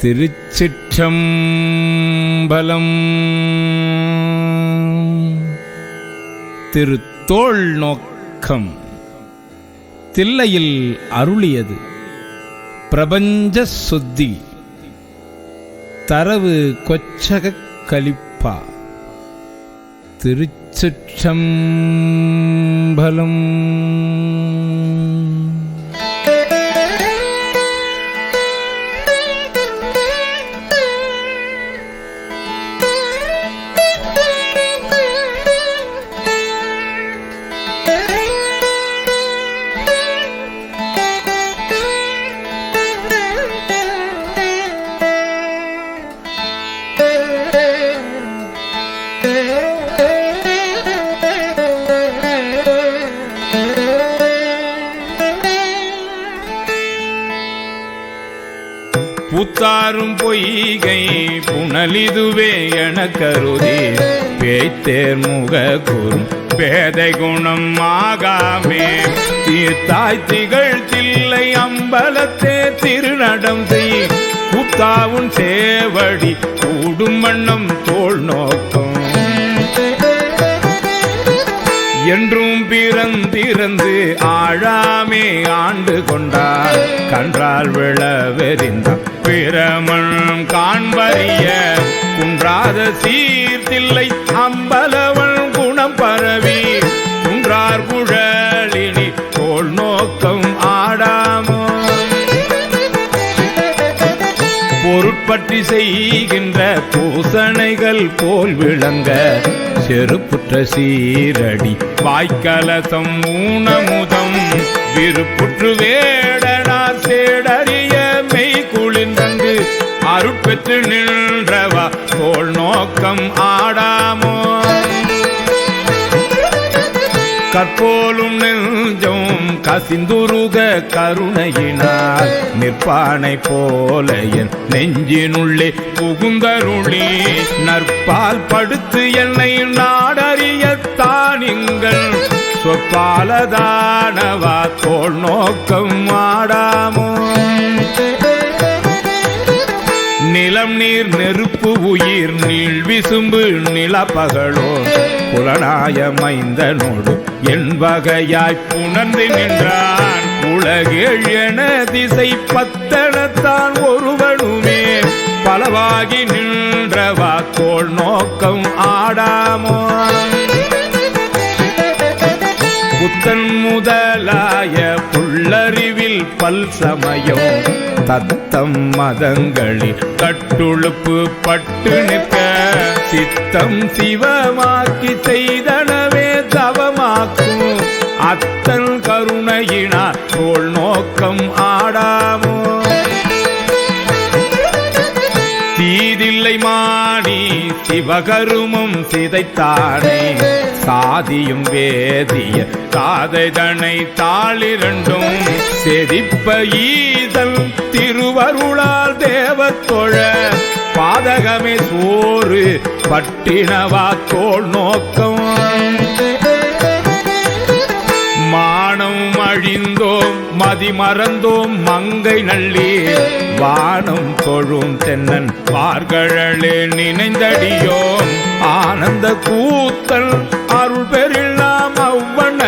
திருச்சிற்றம்பலம். திருத்தோள் நோக்கம் தில்லையில் அருளியது. பிரபஞ்ச சுத்தி தரவு கொச்சகக் கலிப்பா. திருச்சிற்றம்பலம். பூத்தாரும் பொய்கை புனலிதுவே என கருதி பேய்த்தேர் முக கூறும் பேதை குணம் ஆகாமே. தீர்த்தாய் திகழ் தில்லை அம்பலத்தே திருநடம் செய் கூத்தாவும் சேவடி கூடும் வண்ணம் தோள் நோக்கம். என்றும் பிறந்திறந்து ஆழாமே ஆண்டு கொண்டார் கன்றால் விளவெறிந்தார் பிரமன் காண்பறிய குன்றாத சீர்தில்லை அம்பலவன் குணம் பரவி குன்றார் குழலினி தோள் நோக்கம் ஆடாமோ. பொருட்பற்றி செய்கின்ற பூசணைகள் போல் விளங்க செருப்புற்ற சீரடி வாய்க்கலசம் ஊனமுதம் விருப்புற்று வேடனார் சேடறிய மெய் குளிர்ந்து அருட்பெற்று நின்றவா தோள் நோக்கம் ஆடாமோ. கற்போலும் நெஞ்சம் கசிந்துருக கருணையினால் நிற்பானை போல என் நெஞ்சினுள்ளே புகுந்தருளி நற்பால் படுத்து என்னை நாடறியத்தானிங்கள் சொற்பாலதானவா தோள் நோக்கம் ஆடாமோ. நிலம் நீர் நெருப்பு உயிர் நீள் விசும்பு நிலப்பகலோ புலனாய மைந்தனோடு என் வகையாய் புணர்ந்து நின்றான் உலகேழ் என திசை பத்தனத்தான் ஒருவனுமே பலவாகி நின்றவா தோள் நோக்கம் ஆடாமோ. புத்தன் முதலாய புல்லறிவில் பல் சமயம் தத்தம் மதங்களில் கட்டுழுப்பு பட்டு நிற்க சித்தம் சிவமாக்கி செய்தனவே தவமாக்கும் அத்தன் கருணையினார் தோள் நோக்கம் ஆடாமோ. தீதில்லை மாணி சிவகருமம் சிதைத்தானே சாதியும் வேதிய காதைதனை தாளிரண்டும் செதிப்ப ஈதல் திருவருளால் தேவத்தொழ பாதகமே சோறு பட்டினவா தோள் நோக்கம். மானம் அழிந்தோம் மதி மறந்தோம் மங்கை நள்ளீர் வானம் தொழும் தென்னன் பார்கழலே நினைந்தடியோம் ஆனந்த கூத்தல் அருள் பெறில்